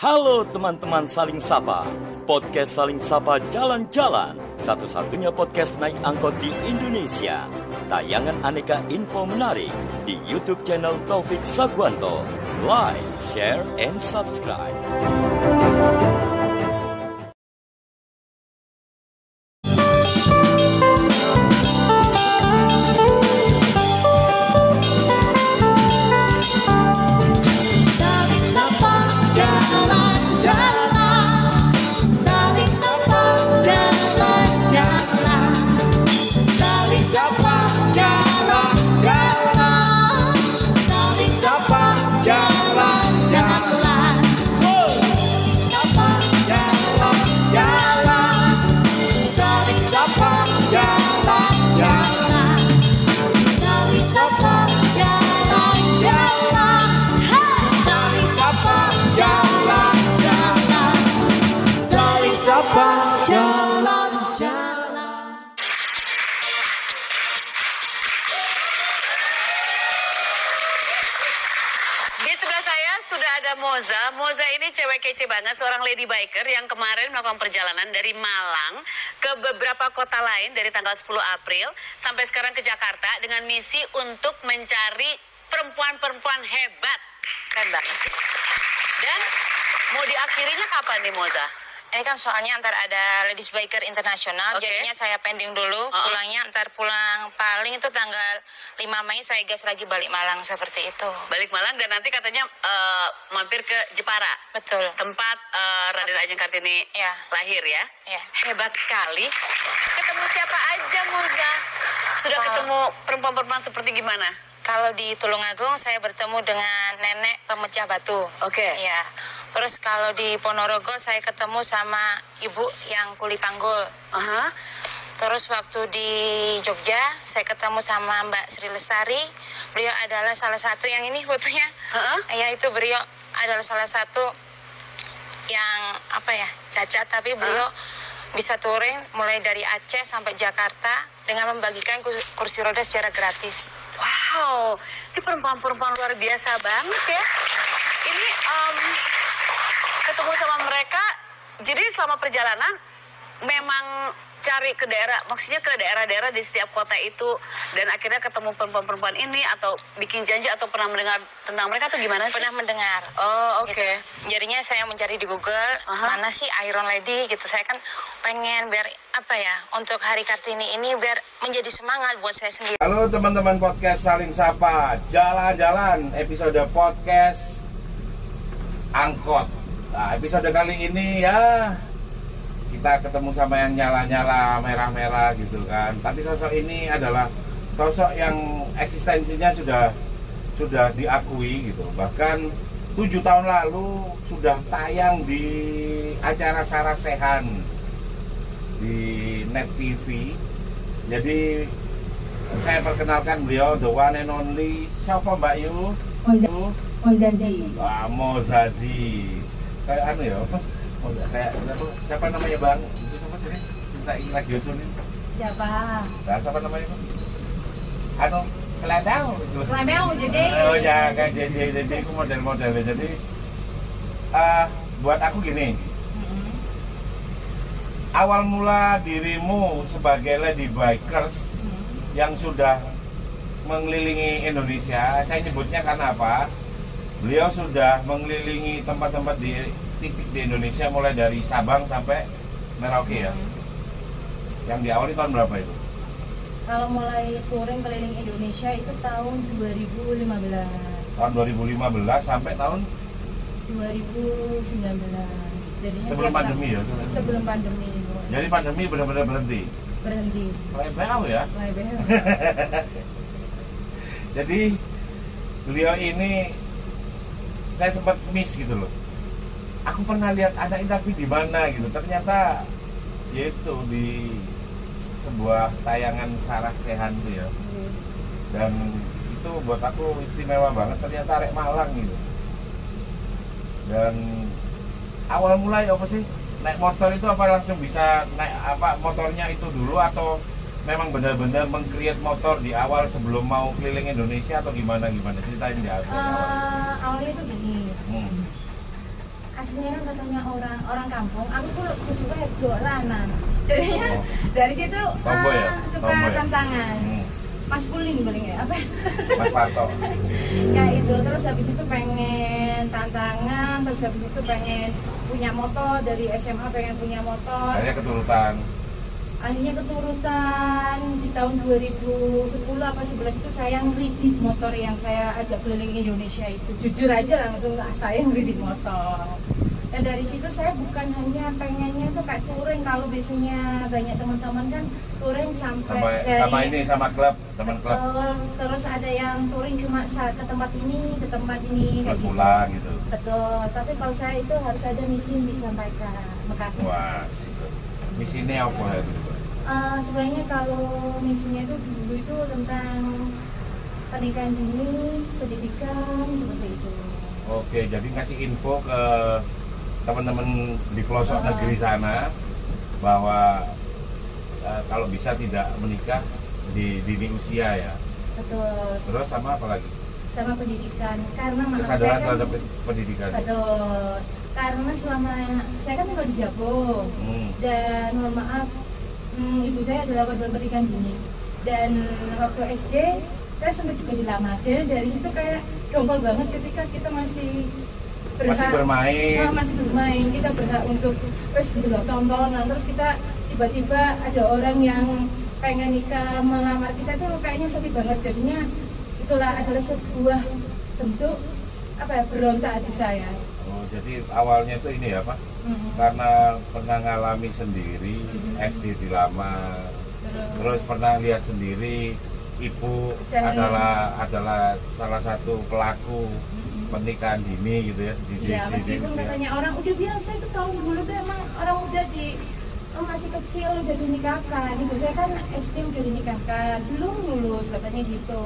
Halo teman-teman Saling Sapa, podcast Saling Sapa Jalan-Jalan, satu-satunya podcast naik angkot di Indonesia. Tayangan aneka info menarik di YouTube channel Taufik Sagwanto. Like, share, and subscribe. Moza ini cewek kece banget, seorang lady biker yang kemarin melakukan perjalanan dari Malang ke beberapa kota lain dari tanggal 10 April sampai sekarang ke Jakarta dengan misi untuk mencari perempuan-perempuan hebat. Keren banget. Dan mau diakhirinya kapan nih Moza? Ini kan soalnya ntar ada Ladies Biker Internasional, jadinya saya pending dulu, pulangnya ntar pulang paling itu tanggal 5 Mei saya gas lagi balik Malang seperti itu. Balik Malang dan nanti katanya mampir ke Jepara. Betul. Tempat Raden Ajeng Kartini lahir ya. Ya. Hebat sekali. Ketemu siapa aja Moza? Sudah ketemu perempuan-perempuan seperti gimana? Kalau di Tulungagung saya bertemu dengan nenek pemecah batu. Oke. Ya. Terus kalau di Ponorogo saya ketemu sama ibu yang kuli panggul. Terus waktu di Jogja saya ketemu sama Mbak Sri Lestari. Beliau adalah salah satu yang ini fotonya. Ya itu beliau adalah salah satu yang cacat tapi beliau bisa touring mulai dari Aceh sampai Jakarta dengan membagikan kursi roda secara gratis. Wow, ini perempuan-perempuan luar biasa banget ya. Ini ketemu sama mereka, jadi selama perjalanan memang cari ke daerah, maksudnya ke daerah-daerah di setiap kota itu, dan akhirnya ketemu perempuan-perempuan ini atau bikin janji atau pernah mendengar tentang mereka atau gimana sih? Pernah mendengar. Oh, oke. Gitu. Jadinya saya mencari di Google, mana sih Iron Lady gitu. Saya kan pengen biar untuk Hari Kartini ini biar menjadi semangat buat saya sendiri. Halo teman-teman podcast Saling Sapa Jalan-Jalan, episode podcast angkot. Nah, episode kali ini ya kita ketemu sama yang nyala-nyala merah-merah gitu kan. Tapi sosok ini adalah sosok yang eksistensinya sudah diakui gitu. Bahkan 7 tahun lalu sudah tayang di acara Sarasehan di Net TV. Jadi saya perkenalkan beliau, the one and only. Siapa Mbak Yu? Mozazi. Mozazi. Kayak ya. Kayak siapa namanya Bang? Itu siapa sih? Saya lagi usulin. Siapa? Nah, siapa namanya Bang? Selendang. Selendang jadi. Oh ya, kayak jadi itu model-modelnya. Jadi buat aku gini. Awal mula dirimu sebagai lady bikers yang sudah mengelilingi Indonesia, saya nyebutnya karena apa? Beliau sudah mengelilingi tempat-tempat di titik di Indonesia mulai dari Sabang sampai Merauke ya. Yang diawali tahun berapa itu? Kalau mulai touring keliling Indonesia itu tahun 2015. Tahun 2015 sampai tahun 2019. Jadinya sebelum pandemi ya? Sebelum pandemi. Jadi pandemi benar-benar berhenti? Berhenti. Lebel ya? Lebel. Jadi beliau ini saya sempat miss gitu loh. Aku pernah lihat ada interview di mana gitu, ternyata yaitu di sebuah tayangan Sarasehan tuh ya. Dan itu buat aku istimewa banget, ternyata arek Malang gitu. Dan awal mulai apa sih naik motor itu apa langsung bisa naik motornya itu dulu atau memang benar-benar meng-create motor di awal sebelum mau keliling Indonesia atau gimana ceritain di awal? Awalnya itu gini, aslinya kan katanya orang kampung, aku tuh juga jualan. Jadinya dari situ suka tantangan. Mas Puling paling ya apa? Mas Parto. Ya itu, terus habis itu pengen tantangan, terus habis itu pengen punya motor, dari SMA pengen punya motor. Akhirnya keturutan di tahun 2010 apa 11 itu saya ngeridik motor yang saya ajak keliling Indonesia itu. Jujur aja langsung saya ngeridik motor. Dan dari situ saya bukan hanya pengennya tuh kayak touring, kalau biasanya banyak teman-teman kan touring sampai sama klub, teman klub. Terus ada yang touring cuma ke tempat ini terus pulang gitu. Betul, tapi kalau saya itu harus ada misi yang disampaikan. Makanya. Wah, misinya apa ya? Sebenarnya kalau misinya itu dulu itu tentang pernikahan dini, pendidikan, seperti itu. Oke, jadi ngasih info ke teman-teman di pelosok negeri sana bahwa kalau bisa tidak menikah di dini usia ya. Betul. Terus sama apa lagi? Sama pendidikan, karena kesadaran terhadap pendidikan. Betul. Karena selama saya kan tinggal di Jago dan mohon maaf, ibu saya adalah korban pernikahan dini, dan waktu SD saya sempat juga dilamar. Jadi dari situ kayak dongkol banget ketika kita masih bermain, kita berhak untuk tontonan, terus kita tiba-tiba ada orang yang pengen nikah melamar kita, tuh kayaknya sedih banget. Jadinya itulah adalah sebuah bentuk berontak hati saya. Jadi awalnya tuh ini ya Pak, karena pernah ngalami sendiri SD dilamar, terus pernah lihat sendiri ibu adalah salah satu pelaku pernikahan dini gitu ya. Meskipun katanya orang udah biasa, itu tahun dulu tuh emang orang udah masih kecil udah dinikahkan. Ibu saya kan SD udah dinikahkan, belum lulus katanya gitu.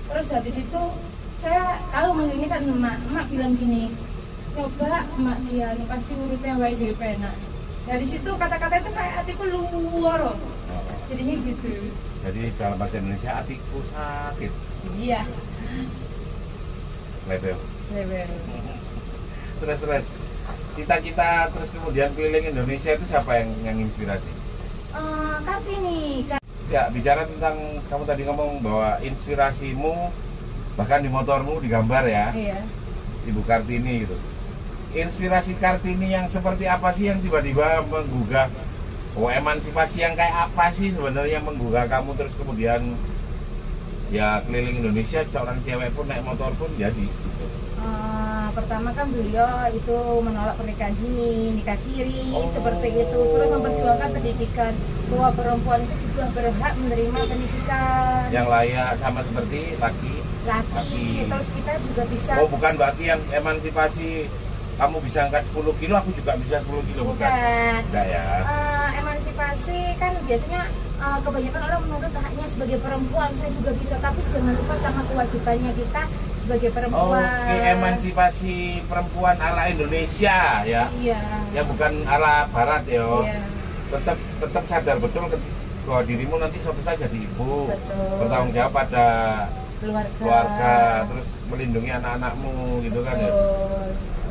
Terus habis itu saya kalau menginginkan emak bilang gini, coba emak Dian pasti urutnya wae dhewe penak. Dari situ kata-kata itu kayak hatiku luar. Jadinya gitu. Jadi dalam bahasa Indonesia hatiku sakit. Iya. Slebel. Terus cita-cita terus kemudian keliling Indonesia itu siapa yang inspirasi? Kartini. Ya, bicara tentang kamu tadi ngomong bahwa inspirasimu bahkan di motormu digambar ya. Iya. Ibu Kartini gitu. Inspirasi Kartini yang seperti apa sih yang tiba-tiba menggugah? Emansipasi yang kayak apa sih sebenarnya yang menggugah kamu terus kemudian ya keliling Indonesia, seorang cewek pun naik motor pun jadi gitu. Pertama kan beliau itu menolak pernikahan dini, nikah siri, seperti itu. Terus memperjuangkan pendidikan, bahwa perempuan itu juga berhak menerima pendidikan yang layak sama seperti laki. Terus kita juga bisa. Bukan berarti yang emansipasi kamu bisa angkat 10 kilo, aku juga bisa 10 kilo. Bukan. Enggak ya. Emansipasi kan biasanya kebanyakan orang menuntut haknya sebagai perempuan, saya juga bisa, tapi jangan lupa sama kewajibannya kita sebagai perempuan. Oke, emansipasi perempuan ala Indonesia ya. Iya. Ya bukan ala barat ya. Iya. Tetap sadar betul bahwa dirimu nanti suatu saat jadi ibu. Betul. Bertanggung jawab pada keluarga, terus melindungi anak-anakmu gitu kan ya.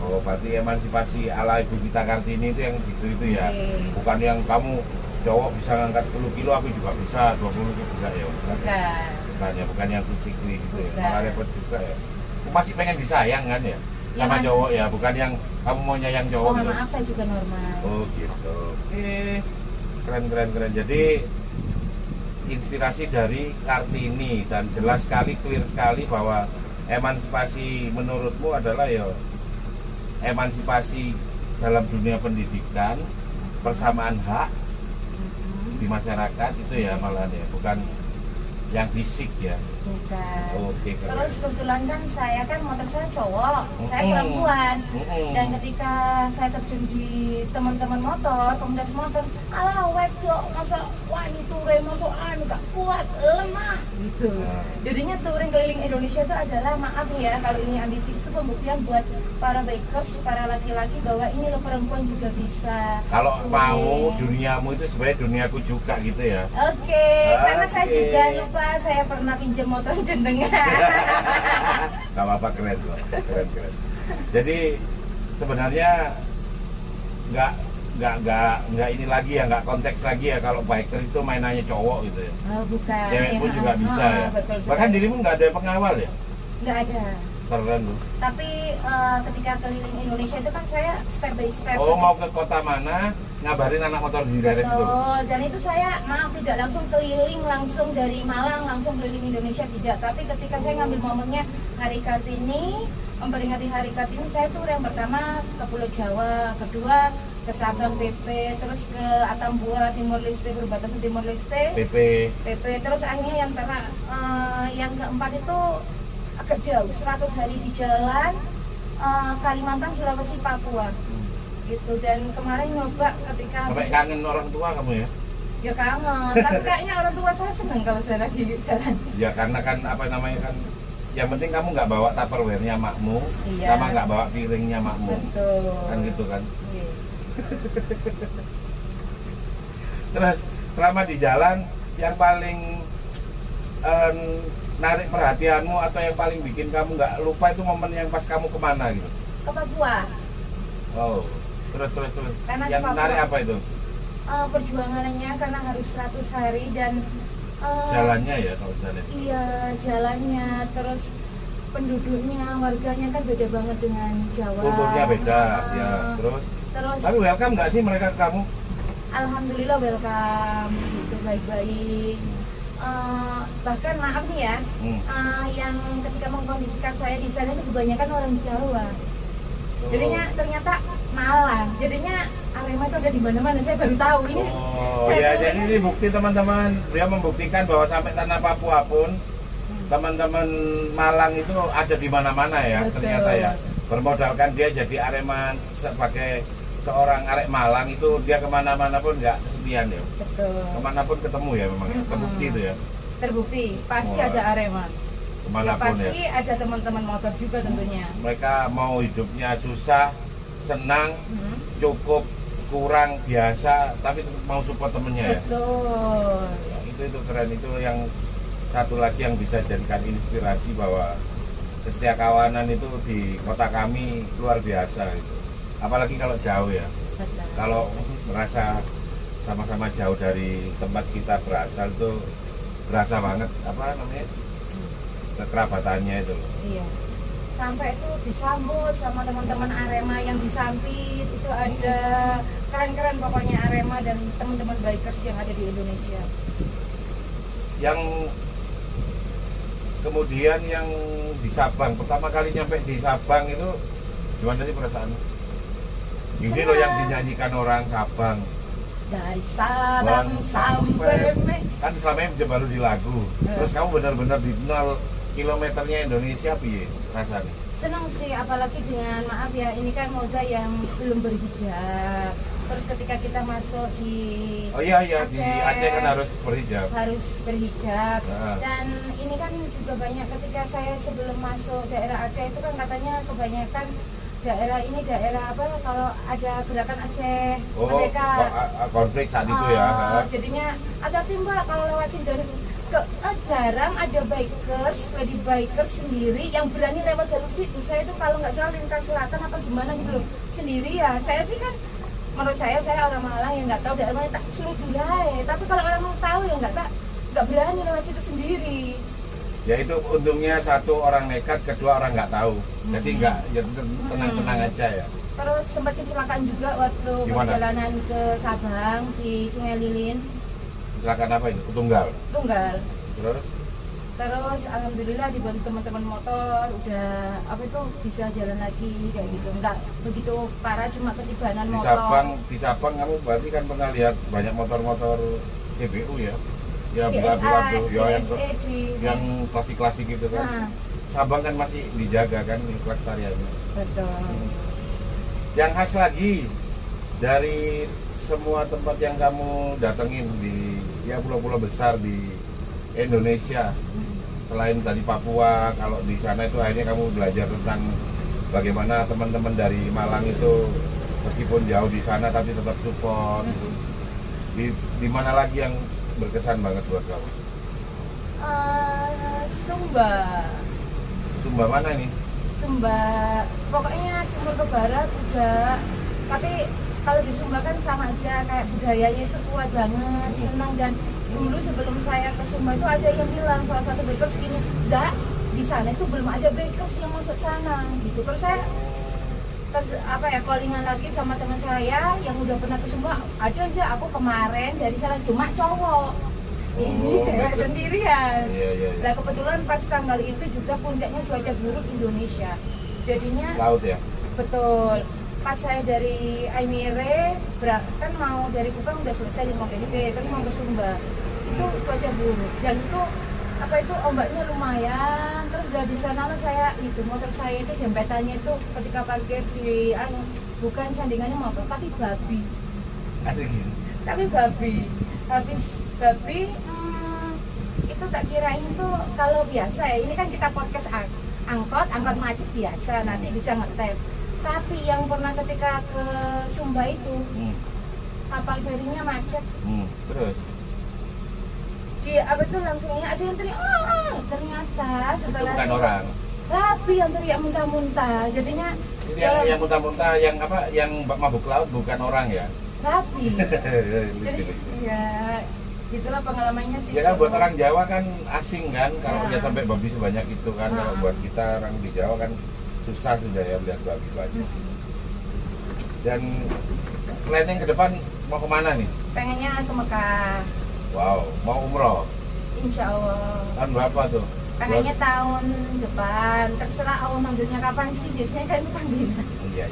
Berarti emansipasi ala ibu kita Kartini itu yang gitu itu ya. Bukan yang kamu cowok bisa ngangkat 10 kilo, aku juga bisa 20 kilo juga ya. Bukan yang fisik gitu ya. Malah repot juga ya. Aku masih pengen disayang kan ya sama cowok ya, bukan yang kamu mau nyayang cowok. Maaf, saya juga normal. Gitu. Keren. Jadi inspirasi dari Kartini, dan jelas sekali, clear sekali bahwa emansipasi menurutmu adalah ya emansipasi dalam dunia pendidikan, persamaan hak di masyarakat itu ya malahan ya, bukan yang fisik ya. Bukan. Oke, terus kebetulan kan saya kan motor saya cowok, saya perempuan. Dan ketika saya terjun di teman-teman motor, komunitas motor, ala wedok, masa wani touring, masa anu gak kuat, lemah gitu. Jadinya touring keliling Indonesia itu adalah, maaf ya kalau ini ambisi, itu pembuktian buat para bikers, para laki-laki bahwa ini loh perempuan juga bisa. Kalau mau duniamu itu sebenarnya duniaku juga gitu ya. Oke, karena saya juga lupa saya pernah pinjam motor jenengan. Gak apa-apa, keren loh, keren. Jadi sebenarnya nggak ini lagi ya, nggak konteks lagi ya kalau biker itu mainannya cowok gitu ya. Bukan. Cewek pun juga bisa ya. Bahkan dirimu nggak ada pengawal ya? Nggak ada. Keren tuh. Tapi ketika keliling Indonesia itu kan saya step by step. Oh, mau ke kota mana, ngabarin anak motor di daerah situ. Dan itu saya tidak langsung keliling langsung dari Malang langsung keliling Indonesia, tidak. Tapi ketika saya ngambil momennya Hari Kartini, memperingati Hari Kartini, saya tur yang pertama ke Pulau Jawa, kedua ke Sabang PP, terus ke Atambua Timor Leste, perbatasan Timor Leste PP, terus akhirnya yang keempat itu agak jauh, 100 hari di jalan, Kalimantan, Sulawesi, Papua gitu. Dan kemarin nyoba ketika sampai kangen orang tua kamu ya? Ya kangen, tapi kayaknya orang tua saya seneng kalau saya lagi jalan. Ya karena kan apa namanya kan, yang penting kamu nggak bawa tupperware-nya makmu, sama nggak bawa piringnya makmu. Betul. Kan gitu kan. Iya. Terus selama di jalan yang paling narik perhatianmu atau yang paling bikin kamu nggak lupa itu momen yang pas kamu kemana gitu? Ke Papua. Oh, terus. Karena yang menarik apa itu? Perjuangannya karena harus 100 hari dan jalannya ya kalau jalan. Iya, jalannya, terus penduduknya, warganya kan beda banget dengan Jawa. Kulturnya beda, ya. Terus. Tapi welcome nggak sih mereka ke kamu? Alhamdulillah welcome, gitu, baik-baik. Bahkan maaf nih ya, yang ketika mengkondisikan saya di sana itu kebanyakan orang Jawa. Jadinya ternyata Malang, jadinya Arema itu ada di mana-mana. Saya baru tahu ini. Oh ya, jadi ini bukti teman-teman, dia membuktikan bahwa sampai tanah Papua pun teman-teman Malang itu ada di mana-mana ya. Betul. Ternyata ya. Bermodalkan dia jadi Arema sebagai seorang arek Malang itu, dia kemana-mana pun nggak kesepian ya. Betul. Kemana pun ketemu ya memang. Terbukti itu ya. Terbukti, pasti ada Arema. Kemanapun ya. Pasti ada teman-teman motor juga tentunya. Mereka mau hidupnya susah, senang, cukup, kurang, biasa, tapi tetap mau support temennya ya. Betul. Ya, itu keren, itu yang satu lagi yang bisa jadikan inspirasi bahwa kesetiakawanan itu di kota kami luar biasa gitu. Apalagi kalau jauh ya. Betul. Kalau merasa sama-sama jauh dari tempat kita berasal itu berasa banget apa namanya kekerabatannya itu. Iya. Sampai itu disambut sama teman-teman Arema yang di Sampit, itu ada keren-keren pokoknya Arema dan teman-teman bikers yang ada di Indonesia. Yang kemudian yang di Sabang, pertama kali nyampe di Sabang itu gimana sih perasaanmu? Ini loh yang dinyanyikan orang Sabang. Dari Sabang sampai kan selama ini baru di lagu. Terus kamu benar-benar di 0 kilometernya Indonesia piye rasanya? Senang sih, apalagi dengan maaf ya, ini kan Moza yang belum berhijab. Terus ketika kita masuk di Aceh, di Aceh kan harus berhijab. Dan ini kan juga banyak, ketika saya sebelum masuk daerah Aceh itu kan katanya kebanyakan daerah ini daerah apa, kalau ada gerakan Aceh Merdeka, konflik saat itu ya. Jadinya hati-hati Mbak kalau lewat sini, dan jarang ada lady bikers sendiri yang berani lewat jalur situ. Saya itu kalau nggak salah lintas selatan apa gimana gitu loh, sendirian. Saya sih kan, menurut saya orang Malang yang nggak tahu daerah mana tak suruh durai. Tapi kalau orang mau tahu ya nggak berani lewat situ sendiri. Ya itu untungnya, satu orang nekat, kedua orang nggak tahu. Jadi nggak, ya tenang-tenang aja ya. Terus sempat kecelakaan juga waktu perjalanan ke Sabang di Sungai Lilin. Kecelakaan apa itu? Tunggal. Terus alhamdulillah dibantu teman-teman motor udah bisa jalan lagi kayak gitu. Nggak begitu parah, cuma ketibanan motor. Di Sabang kamu berarti kan pernah lihat banyak motor-motor CBU ya? Ya BSA, yang klasik-klasik gitu kan. Sabang kan masih dijaga kan kelestariannya. Betul. Yang khas lagi dari semua tempat yang kamu datengin di pulau-pulau besar di Indonesia, selain dari Papua, kalau di sana itu akhirnya kamu belajar tentang bagaimana teman-teman dari Malang itu meskipun jauh di sana tapi tetap support. Di mana lagi yang berkesan banget buat kamu? Sumba. Sumba mana ini? Sumba, pokoknya timur ke barat udah. Tapi kalau di Sumba kan sama aja, kayak budayanya itu kuat banget, senang. Dan dulu sebelum saya ke Sumba itu ada yang bilang, salah satu bakers gini, Za, di sana itu belum ada bakers yang masuk sana gitu. Terus saya callingan lagi sama teman saya yang udah pernah ke Sumba, ada aja aku kemarin dari sana cuma cowok, ini cewek sendirian. Nah kebetulan pas tanggal itu juga puncaknya cuaca buruk Indonesia, jadinya laut ya. Betul. Pas saya dari Aimere kan mau dari Kupang udah selesai di Mokeste, tapi mau ke Sumba itu cuaca buruk dan itu ombaknya lumayan. Terus dari sana saya motor saya itu dempetannya itu ketika parkir di bukan sandingannya motor tapi babi. Asik gitu. Tapi babi. Habis babi itu tak kirain tuh kalau biasa ya, ini kan kita podcast angkot macet biasa nanti bisa ngetem. Tapi yang pernah ketika ke Sumba itu kapal ferinya macet. Terus langsungnya ada yang teriak, ternyata setelah itu bukan orang, tapi yang teriak muntah-muntah, jadinya yang muntah-muntah yang mabuk laut bukan orang ya, tapi jadi ya gitulah pengalamannya sih. Ya kan buat orang Jawa kan asing kan, kalau dia sampai babi sebanyak itu kan, kalau buat kita orang di Jawa kan susah sudah ya lihat babi banyak. Dan planning ke depan mau kemana nih? Pengennya ke Mekah. Wow, mau umroh? Insya Allah. Tahun berapa tuh? Pengennya tahun depan, terserah Allah manggilnya kapan sih, biasanya kan itu panggilan. Iya.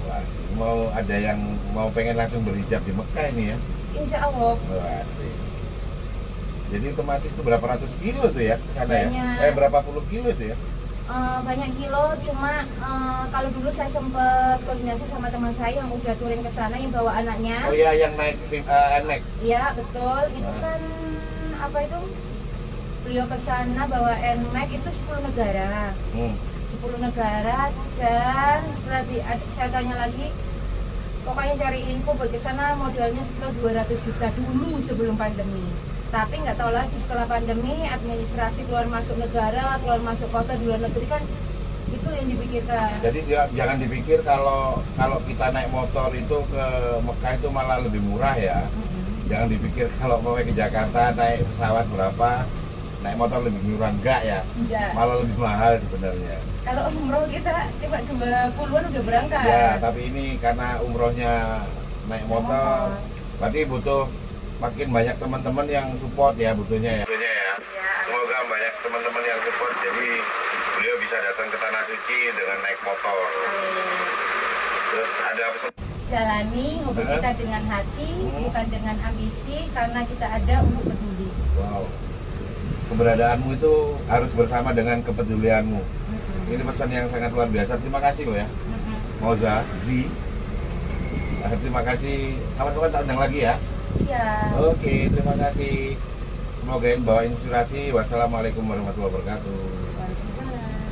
Wah, mau ada yang mau pengen langsung berhijab di Mekah ini ya? Insya Allah. Wah, asik. Jadi otomatis itu berapa ratus kilo tuh ya ke sana ya? Berapa puluh kilo itu ya? Banyak kilo, cuma kalau dulu saya sempat koordinasi sama teman saya yang udah touring ke sana yang bawa anaknya. Oh iya, yang naik NMAX. Iya betul, itu kan beliau ke sana bawa NMAX itu 10 negara. 10 negara dan setelah saya tanya lagi, pokoknya cari info buat ke sana modalnya sekitar 200 juta dulu sebelum pandemi. Tapi nggak tahu lagi setelah pandemi, administrasi keluar masuk negara, keluar masuk kota di luar negeri kan itu yang dipikirkan. Jadi jangan dipikir kalau kita naik motor itu ke Mekah itu malah lebih murah ya. Jangan dipikir kalau mau ke Jakarta naik pesawat berapa, naik motor lebih murah, enggak ya. Malah lebih mahal sebenarnya. Kalau umroh kita cuma 20-an udah berangkat. Ya, tapi ini karena umrohnya naik motor, berarti butuh makin banyak teman-teman yang support ya butuhnya ya. Semoga banyak teman-teman yang support jadi beliau bisa datang ke Tanah Suci dengan naik motor. Terus ada apa? Jalani hobi kita dengan hati, bukan dengan ambisi, karena kita ada untuk peduli. Wow. Keberadaanmu itu harus bersama dengan kepedulianmu. Ini pesan yang sangat luar biasa. Terima kasih loh ya. Moza, terima kasih. Kawan-kawan tak undang lagi ya. Siap. Oke, terima kasih. Semoga ini bawa inspirasi. Wassalamualaikum warahmatullahi wabarakatuh. Waalaikumsalam.